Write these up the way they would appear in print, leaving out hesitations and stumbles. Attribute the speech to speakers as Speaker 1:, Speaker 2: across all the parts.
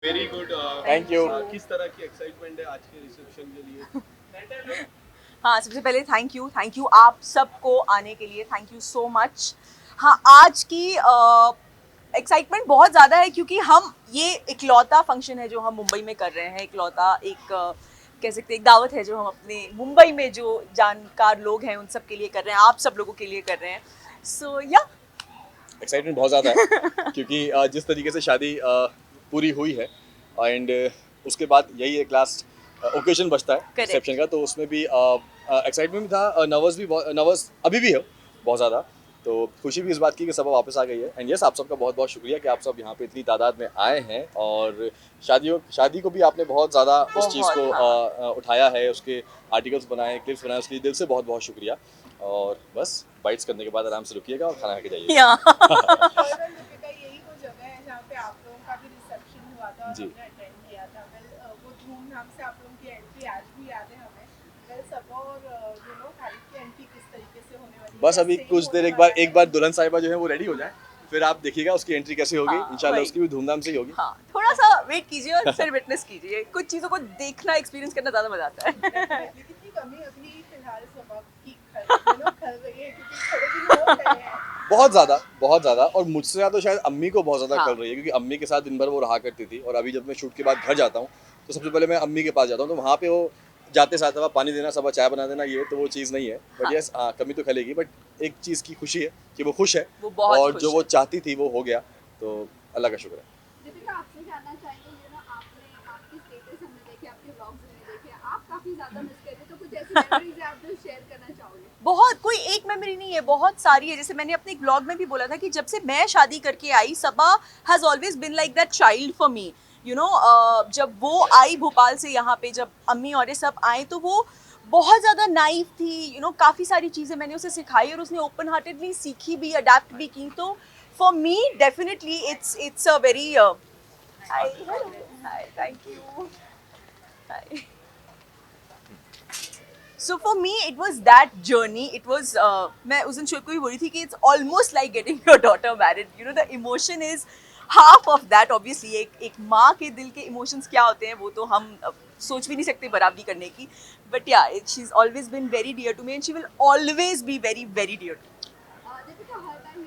Speaker 1: Very good.
Speaker 2: Thank you.
Speaker 1: किस तरह की एक्साइटमेंट है आज के रिसेप्शन के लिए?
Speaker 3: हाँ, सबसे पहले थैंक यू आप सबको आने के लिए, थैंक यू सो मच। हाँ, आज की एक्साइटमेंट बहुत ज़्यादा है क्योंकि हम ये इकलौता फंक्शन है जो हम मुंबई में कर रहे हैं, इकलौता एक कह सकते हैं एक दावत है जो हम अपने मुंबई में जो जानकार लोग हैं उन सब के लिए कर रहे हैं, आप सब लोगों के लिए कर रहे हैं। सो या
Speaker 2: एक्साइटमेंट बहुत ज़्यादा है क्योंकि जिस तरीके से शादी पूरी हुई है एंड उसके बाद यही एक लास्ट ओकेजन बचता है
Speaker 3: Correct.
Speaker 2: रिसेप्शन का, तो उसमें भी एक्साइटमेंट भी था, नर्वस अभी भी है बहुत ज़्यादा। तो खुशी भी इस बात की कि सब वापस आ गई है एंड यस, आप सबका बहुत बहुत शुक्रिया कि आप सब यहाँ पे इतनी तादाद में आए हैं और शादी को भी आपने बहुत ज़्यादा उस चीज़ को
Speaker 3: बहुत,
Speaker 2: उठाया है, उसके आर्टिकल्स बनाए, क्लिप्स बनाए, उसके लिए दिल से बहुत बहुत शुक्रिया। और बस बाइट्स करने के बाद आराम से रुकिएगा और खाना खा के जाइएगा।
Speaker 3: या
Speaker 4: और दीपिका यही वो जगह है जहाँ पे आप लोगों का भी रिसेप्शन हुआ था और
Speaker 2: जी।
Speaker 4: हमने अटेंड किया था। वो धूमधाम से आप लोगों की एंट्री आज भी याद है हमें। सब और खालिद की एंट्री किस तरीके से होने वाली है?
Speaker 2: बस अभी
Speaker 4: Same
Speaker 2: कुछ देर
Speaker 4: होने
Speaker 2: एक
Speaker 4: वाला
Speaker 2: बार
Speaker 4: है?
Speaker 2: दुल्हन साहिबा जो है वो रेडी हो जाए, फिर आप देखिएगा उसकी एंट्री कैसे होगी।
Speaker 3: हाँ,
Speaker 2: इंशाल्लाह
Speaker 3: वही।
Speaker 2: उसकी भी धूमधाम से ही होगी।
Speaker 3: हाँ, थोड़ा सा वेट कीजिए और फिर विटनेस कीजिए, कुछ चीज़ों को देखना एक्सपीरियंस करना ज़्यादा मजा आता है।
Speaker 4: Definitely। कितनी कमी अभी फिलहाल स्वभाव की खल रही है क्योंकि थोड़े दिन हो गए हैं।
Speaker 2: बहुत ज़्यादा और मुझसे ज़्यादा तो शायद अम्मी को बहुत ज़्यादा
Speaker 3: हाँ।
Speaker 2: कर रही है, क्योंकि अम्मी के साथ दिन भर वो रहा करती थी और अभी जब मैं शूट के बाद घर जाता हूँ तो सबसे पहले मैं अम्मी के पास जाता हूँ, तो वहाँ पे वो जाते साथ अब पानी देना, सब चाय बना देना, ये तो वो चीज़ नहीं है। बट
Speaker 3: हाँ।
Speaker 2: यस, कमी तो खलेगी, बट एक चीज़ की खुशी है कि वो खुश है
Speaker 3: वो बहुत
Speaker 2: और
Speaker 3: खुश
Speaker 2: जो
Speaker 3: है।
Speaker 2: वो चाहती थी वो हो गया, तो अल्लाह का शुक्र है।
Speaker 5: दीपिका, आपसे जानना चाहेंगे, आपके स्टेटस हमने देखे, आपके व्लॉग्स हमने देखे, आप काफी ज्यादा मिस कर रहे, तो कुछ ऐसी मेमोरीज आप जो शेयर करना चाहोगे?
Speaker 3: बहुत, कोई एक मेमोरी नहीं है, बहुत सारी है। जैसे मैंने अपने एक ब्लॉग में भी बोला था कि जब से मैं शादी करके आई, Saba has always been like that child for me, जब वो आई भोपाल से यहाँ पे, जब अम्मी और ये सब आए तो वो बहुत ज़्यादा नाइव थी, काफ़ी सारी चीज़ें मैंने उसे सिखाई और उसने ओपन हार्टेडली सीखी भी, अडेप्ट भी की। तो for me definitely it's a very hi, thank you, hi. So for me, it was that journey. It was मैं उस दिन शोएब को भी बोली थी कि it's almost like getting your daughter married. The emotion is half of that. Obviously, एक माँ के दिल के emotions क्या होते हैं वो तो हम सोच भी नहीं सकते बराबरी करने की. But yeah, she's always been very dear to me and she will always be very very dear to me.
Speaker 5: Deepika, हर टाइम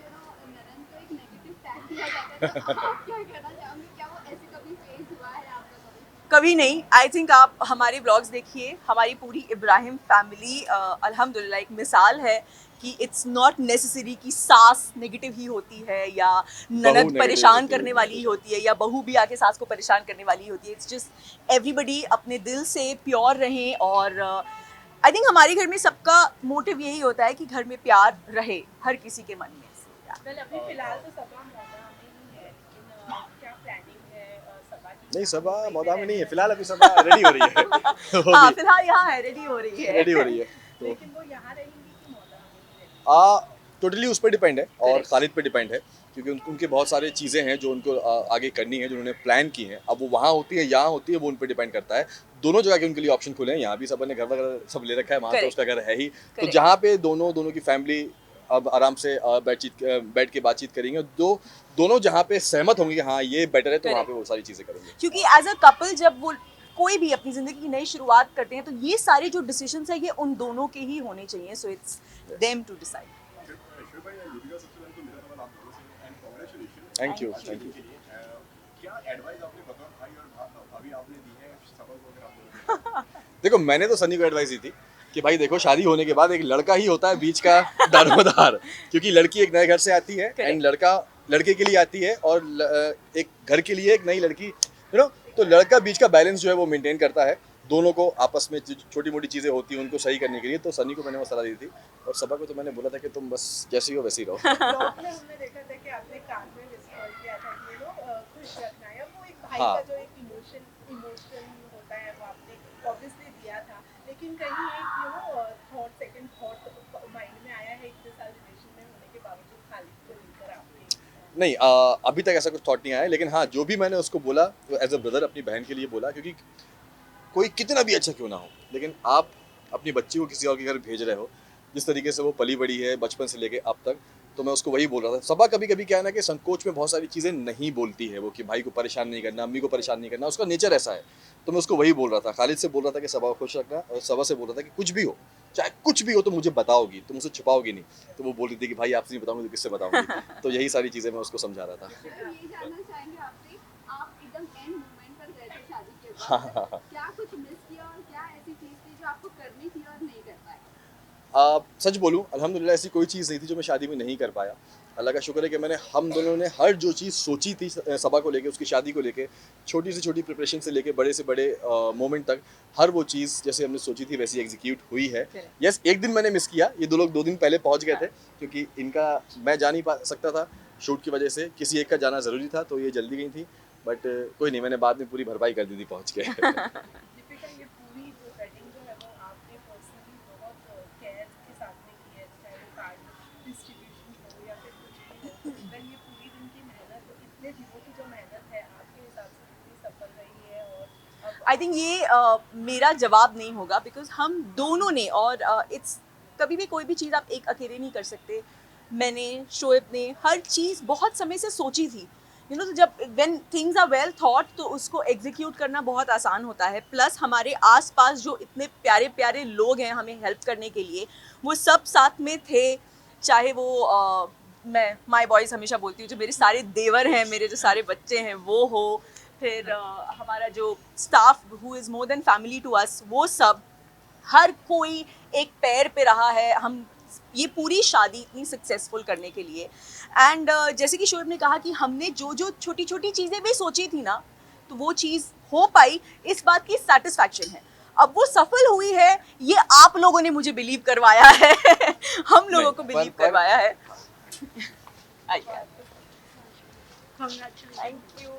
Speaker 5: ननन को एक नेगेटिव टैग दिया जाता है, तो आप क्या कहना चाहोगे? क्या वो ऐसे कभी फेस हुआ है आपका कभी?
Speaker 3: कभी नहीं। आई थिंक आप हमारे ब्लॉग्स देखिए, हमारी पूरी इब्राहिम फैमिली अल्हम्दुलिल्लाह एक मिसाल है कि इट्स नॉट नेसेसरी कि सास नेगेटिव ही होती है या ननद
Speaker 2: negative
Speaker 3: परेशान
Speaker 2: होती है,
Speaker 3: करने वाली ही होती है या बहू भी आके सास को परेशान करने वाली ही होती है। इट्स जस्ट एवरीबडी अपने दिल से प्योर रहें और आई थिंक हमारे घर में सबका मोटिव यही होता है कि घर में प्यार रहे हर किसी के मन में।
Speaker 4: अभी फिलहाल तो सभा मौदा में ही है, लेकिन क्या प्लानिंग है सभा की?
Speaker 2: नहीं, सभा मौदा में नहीं है फिलहाल, अभी सभा रेडी हो रही है।
Speaker 3: हाँ, फिलहाल यहाँ है, रेडी हो रही है।
Speaker 2: रेडी हो रही है तो
Speaker 4: लेकिन वो यहाँ रहेंगी कि मौदा में रहेंगी?
Speaker 2: टोटली उस पर डिपेंड है और
Speaker 3: Correct.
Speaker 2: खालिद पे डिपेंड है, क्योंकि उनकी बहुत सारी चीज़ें हैं जो उनको आगे करनी है, जो उन्होंने प्लान की हैं। अब वो वहाँ होती है यहाँ होती है, वो उन पर डिपेंड करता है। दोनों जगह के उनके लिए ऑप्शन खुले हैं, यहाँ भी सब ने घर वगैरह सब ले रखा है, वहाँ तो
Speaker 3: Correct.
Speaker 2: उसका घर है ही। तो
Speaker 3: Correct.
Speaker 2: जहाँ पे दोनों की फैमिली अब आराम से बैठ के बातचीत करेंगे, दोनों जहाँ पे सहमत होंगे कि हाँ ये बेटर है, तो वहाँ
Speaker 3: Correct.
Speaker 2: पे वो सारी चीज़ें करेंगे।
Speaker 3: क्योंकि एज अ कपल जब वो कोई भी अपनी जिंदगी की नई शुरुआत करते हैं तो ये सारे जो डिसीजंस है ये उन दोनों के ही होने चाहिए। So it's them to decide.
Speaker 2: Thank you.
Speaker 1: क्या एडवाइस आपने बतौर भाई और भाभी आपने दी है सभा को, अगर आप लोगों ने?
Speaker 2: देखो, मैंने तो सनी को एडवाइस दी थी कि भाई देखो, शादी होने के बाद एक लड़का ही होता है बीच का दारोमदार, क्योंकि लड़की एक नए घर से आती है
Speaker 3: Correct.
Speaker 2: एंड लड़का लड़के के लिए आती है और एक घर के लिए एक नई लड़की, तो लड़का बीच का बैलेंस जो है वो मेंटेन करता है। दोनों को आपस में छोटी मोटी चीज़ें होती हैं उनको सही करने के लिए, तो सनी को मैंने वो सलाह दी थी और सबा को तो मैंने बोला था कि तुम बस जैसी हो वैसी ही रहो।
Speaker 4: ब्लॉग में हमने देखा था कि आपने कान में विस्पर किया था कि खुश रखना है। वो एक भाई
Speaker 2: हाँ।
Speaker 4: का जो एक इमोशन होता है वो आपने ऑब्वियसली दिया था, लेकिन कहीं एक सेकंड थॉट माइंड में आया है इतने साल रिलेशन में होने के बावजूद खालिद को लेकर आपके?
Speaker 2: नहीं, अभी तक ऐसा कुछ थॉट नहीं आया, लेकिन हाँ जो भी मैंने उसको बोला तो एज अ ब्रदर अपनी बहन के लिए बोला, क्योंकि कोई कितना भी अच्छा क्यों ना हो, लेकिन आप अपनी बच्ची को किसी और के घर भेज रहे हो, जिस तरीके से वो पली बड़ी है बचपन से लेके अब तक, तो मैं उसको वही बोल रहा था। सबा कभी कभी क्या है ना कि संकोच में बहुत सारी चीज़ें नहीं बोलती है वो, कि भाई को परेशान नहीं करना, अम्मी को परेशान नहीं करना, उसका नेचर ऐसा है। तो मैं उसको वही बोल रहा था, खालिद से बोल रहा था कि सबा को खुश रखना, और सबा से बोल रहा था कि कुछ भी हो, चाहे कुछ भी हो तो मुझे बताओगी, तुम मुझसे छुपाओगी नहीं। तो वो बोल रही थी कि भाई आपसे नहीं बताऊंगी तो किससे बताऊंगी। तो यही सारी चीज़ें मैं उसको समझा रहा था।
Speaker 5: ये जानना चाहेंगे आपसे, आप एकदम एंड मोमेंट पर गए थे शादी के बाद, क्या कुछ मिस किया और क्या ऐसी चीज थी जो आपको करनी थी और नहीं कर पाए?
Speaker 2: सच बोलूं, अल्हम्दुलिल्लाह ऐसी कोई चीज़ नहीं थी जो मैं शादी में नहीं कर पाया। अल्लाह का शुक्र है कि हम दोनों ने हर जो चीज़ सोची थी सबा को लेके, उसकी शादी को लेके, छोटी से छोटी प्रिपरेशन से लेके बड़े से बड़े मोमेंट तक, हर वो चीज़ जैसे हमने सोची थी वैसी एग्जीक्यूट हुई है। यस, एक दिन मैंने मिस किया, ये 2 दिन पहले पहुंच गए थे, क्योंकि इनका मैं जा नहीं पा सकता था शूट की वजह से, किसी एक का जाना ज़रूरी था, तो ये जल्दी गई थी। बट कोई नहीं, मैंने बाद में पूरी भरपाई कर दी थी पहुँच के।
Speaker 4: दीपिका, ये पूरी जो वेडिंग जो है वो आपने पर्सनली बहुत केयर के साथ में की है, चाहे वो कार्ड डिस्ट्रीब्यूशन हो या फिर कुछ भी हो। अगर ये पूरी दिन की मेहनत, तो इतने दिनों की जो मेहनत है आपके हिसाब से कितनी सफल रही है? और अब
Speaker 3: आई थिंक ये मेरा जवाब नहीं होगा, बिकॉज हम दोनों ने, और इट्स कभी भी कोई भी चीज़ आप एक अकेले नहीं कर सकते। मैंने, शोएब ने हर चीज़ बहुत समय से सोची थी, यू नो। तो जब when things are well thought तो उसको एग्जीक्यूट करना बहुत आसान होता है। प्लस हमारे आसपास जो इतने प्यारे प्यारे लोग हैं हमें हेल्प करने के लिए, वो सब साथ में थे। चाहे वो मैं माय बॉयज़ हमेशा बोलती हूँ, जो मेरे सारे देवर हैं, मेरे जो सारे बच्चे हैं वो हो, फिर हमारा जो staff who is more than family to us, वो सब, हर कोई एक पैर पे रहा है हम ये पूरी शादी इतनी सक्सेसफुल करने के लिए। एंड जैसे कि शोएब ने कहा कि हमने जो जो छोटी छोटी चीज़ें भी सोची थी ना, तो वो चीज़ हो पाई, इस बात की सेटिस्फैक्शन है। अब वो सफल हुई है, ये आप लोगों ने मुझे बिलीव करवाया है। हम लोगों को बिलीव करवाया है। आइए। Thank you.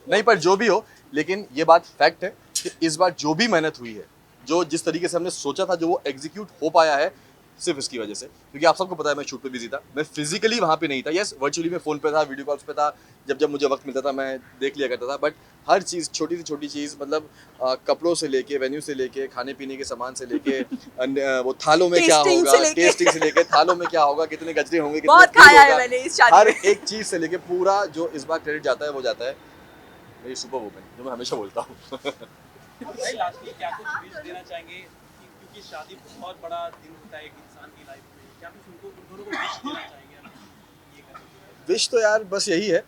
Speaker 2: नहीं, पर जो भी हो, लेकिन ये बात फैक्ट है कि इस बार जो भी मेहनत हुई है, जो जिस तरीके से हमने सोचा था, जो वो एग्जीक्यूट हो पाया है, सिर्फ इसकी वजह से। क्योंकि आप सबको पता है मैं शूट पे बिजी था, मैं फिजिकली वहाँ पे नहीं था। यस, वर्चुअली मैं फ़ोन पे था, वीडियो कॉल्स पे था, जब जब मुझे वक्त मिलता था मैं देख लिया करता था। बट हर चीज़, छोटी से छोटी चीज़, मतलब कपड़ों से लेके, वेन्यू से लेके, खाने पीने के सामान से लेके, वो थालों में क्या
Speaker 3: टेस्टिंग
Speaker 2: होगा,
Speaker 3: से लेके।
Speaker 2: टेस्टिंग से लेके, थालों में क्या होगा, कितने गजरे होंगे, कितने
Speaker 3: बहुत
Speaker 2: फूल
Speaker 3: खाया है
Speaker 2: होगा,
Speaker 3: मैंने इस शादी
Speaker 2: हर
Speaker 3: में।
Speaker 2: एक चीज़ से लेके पूरा जो इस बार क्रेडिट जाता है वो जाता है मेरी सुपर वुमन, जो मैं हमेशा बोलता हूँ।
Speaker 6: भाई लास्टली क्या कुछ विश देना चाहेंगे क्योंकि शादी बहुत बड़ा दिन होता है एक इंसान की लाइफ में, क्या कुछ उनको उन दोनों को विश देना चाहेंगे ये करने
Speaker 2: विश तो यार बस यही है,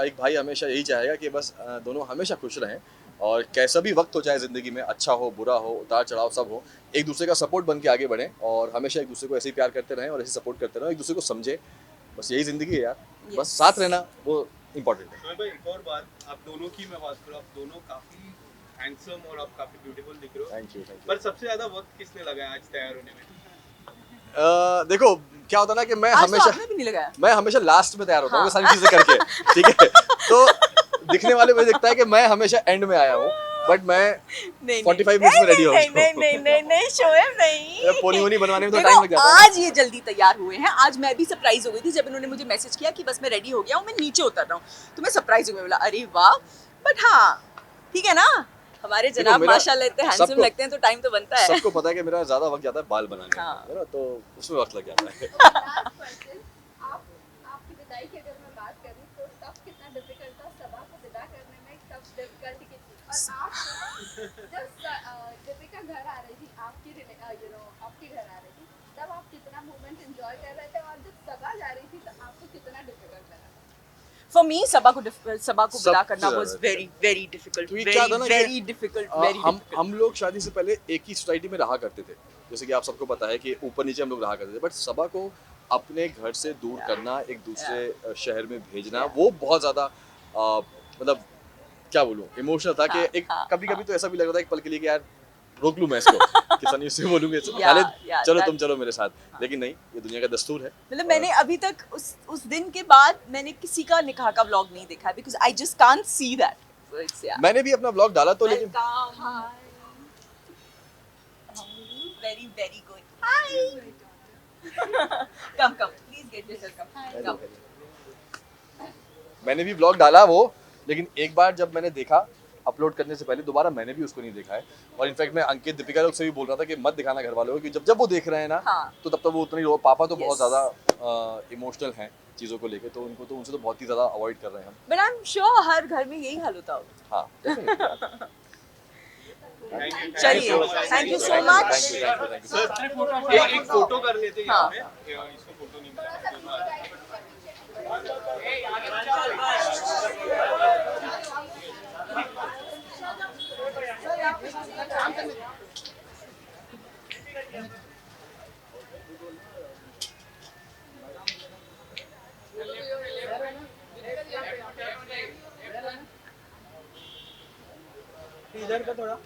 Speaker 2: एक भाई हमेशा यही चाहेगा कि बस दोनों हमेशा खुश रहें, और कैसा भी वक्त हो चाहे ज़िंदगी में, अच्छा हो बुरा हो, उतार चढ़ाव सब हो, एक दूसरे का सपोर्ट बन के आगे बढ़ें, और हमेशा एक दूसरे को ऐसे ही प्यार करते रहें और ऐसे सपोर्ट करते रहें, एक दूसरे को समझें। बस यही ज़िंदगी है यार।
Speaker 3: Yes.
Speaker 2: बस साथ रहना वो इम्पोर्टेंट है।
Speaker 6: तो भाई एक और बात, आप दोनों की मैं बात करूँ, आप दोनों काफी हैंडसम और आप काफी ब्यूटीफुल दिख रहे हो,
Speaker 2: थैंक यू।
Speaker 6: पर सबसे ज्यादा वक्त किसने लगाया आज तैयार होने में?
Speaker 2: देखो क्या होता है ना कि
Speaker 3: आज तो आपने भी नहीं लगाया।
Speaker 2: मैं हमेशा लास्ट में तैयार होता हूँ,
Speaker 3: हाँ।
Speaker 2: सारी चीज़ें करके, ठीक है। तो दिखने वाले मुझे दिखता है कि मैं हमेशा एंड में आया हूँ, बट मैं
Speaker 3: नहीं
Speaker 2: 45 मिनट्स में रेडी हो
Speaker 3: नहीं नहीं नहीं नहीं नहीं शोएब नहीं।
Speaker 2: पोनी वोनी बनवाने में तो
Speaker 3: देखो,
Speaker 2: टाइम लग जाता है।
Speaker 3: आज ये जल्दी तैयार हुए हैं। आज मैं भी सरप्राइज हो गई थी जब इन्होंने मुझे मैसेज किया कि बस मैं रेडी हो गया हूँ, मैं नीचे उतर रहा हूँ, तो मैं सरप्राइज हो गई, बोला अरे वाह। बट हाँ ठीक है ना, हमारे
Speaker 2: देखो,
Speaker 3: जनाब
Speaker 2: मेरा
Speaker 3: माशाल्लाह इतने हैंडसम
Speaker 2: सबको-
Speaker 3: लगते हैं, तो टाइम तो बनता है।
Speaker 2: सबको पता है कि मेरा ज़्यादा वक्त जाता है बाल बनाने में,
Speaker 3: हाँ।
Speaker 2: है ना, तो उसमें वक्त लग जाता है।
Speaker 5: लास्ट क्वेश्चन, आपकी विदाई की अगर मैं बात करूं तो तब कितना डिफिकल्ट था सबा को विदा करने में, तब डिफिकल्टी कितनी, और आप जब दीपिका घर आ रही थी आपके घर आ रही थी, तब आप कितना मोमेंट एंजॉय कर रहे थे, और जब सबा जा रही थी तो आपको कितना डिफिकल्ट लगा?
Speaker 3: फॉर मी सबा को विदा करना
Speaker 2: सबसे
Speaker 3: वाज
Speaker 2: ज्यादा
Speaker 3: वेरी वेरी डिफिकल्ट,
Speaker 2: क्योंकि क्या था ना कि,
Speaker 3: वेरी डिफिकल्ट, वेरी डिफिकल्ट।
Speaker 2: हम लोग शादी से पहले एक ही सोसाइटी में रहा करते थे, जैसे कि आप सबको पता है कि ऊपर नीचे हम लोग रहा करते थे, बट सबा को अपने घर से दूर करना, एक दूसरे शहर में भेजना, वो बहुत ज़्यादा मतलब क्या बोलूँ, इमोशनल था कि एक कभी कभी तो ऐसा भी लग रहा था एक पल के लिए कि यार रोक लूँ मैं इसको, कि सनी से बोलूँगे खालिद चलो तुम चलो मेरे साथ, लेकिन नहीं, ये दुनिया का दस्तूर है।
Speaker 3: मतलब मैंने अभी तक उस दिन के बाद मैंने किसी का निकाह का व्लॉग नहीं देखा है, because I just can't see that.
Speaker 2: मैंने भी अपना ब्लॉग डाला तो, लेकिन
Speaker 3: very very good, hi, come please get yourself, come.
Speaker 2: मैंने भी ब्लॉग डाला वो, लेकिन एक बार जब मैंने देखा अपलोड करने से पहले दोबारा मैंने भी उसको नहीं देखा है। और इनफैक्ट मैं अंकित दीपिका लोग से भी बोल रहा था कि मत दिखाना घर वालों को, क्योंकि जब वो देख रहे हैं ना
Speaker 3: हाँ।
Speaker 2: तो तब तक वो उतनी पापा तो बहुत
Speaker 3: Yes.
Speaker 2: ज़्यादा इमोशनल हैं चीज़ों को लेके, तो उनको तो उनसे तो बहुत ही ज़्यादा अवॉइड कर रहे हैं हम।
Speaker 3: बट आई एम श्योर हर घर में यही हाल होता होगा।
Speaker 2: हाँ definitely.
Speaker 3: चलिए, thank you so much.
Speaker 2: Thank you.
Speaker 6: एक फोटो कर लेते हैं
Speaker 3: हाँ।
Speaker 6: यहाँ पे। इसको फोटो नहीं
Speaker 5: थोड़ा सा
Speaker 6: मिला।
Speaker 5: गाइड के पीछे
Speaker 6: इधर का थोड़ा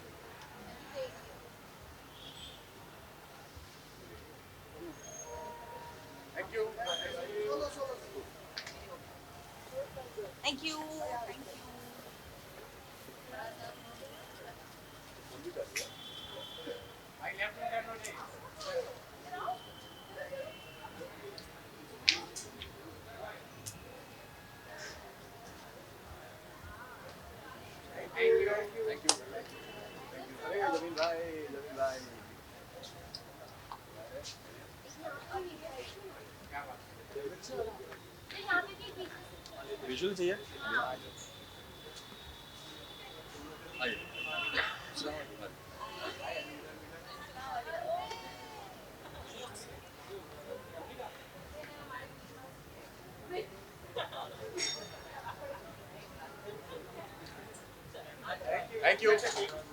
Speaker 3: थैंक यू।
Speaker 2: विजुअल चाहिए?
Speaker 1: Thank you.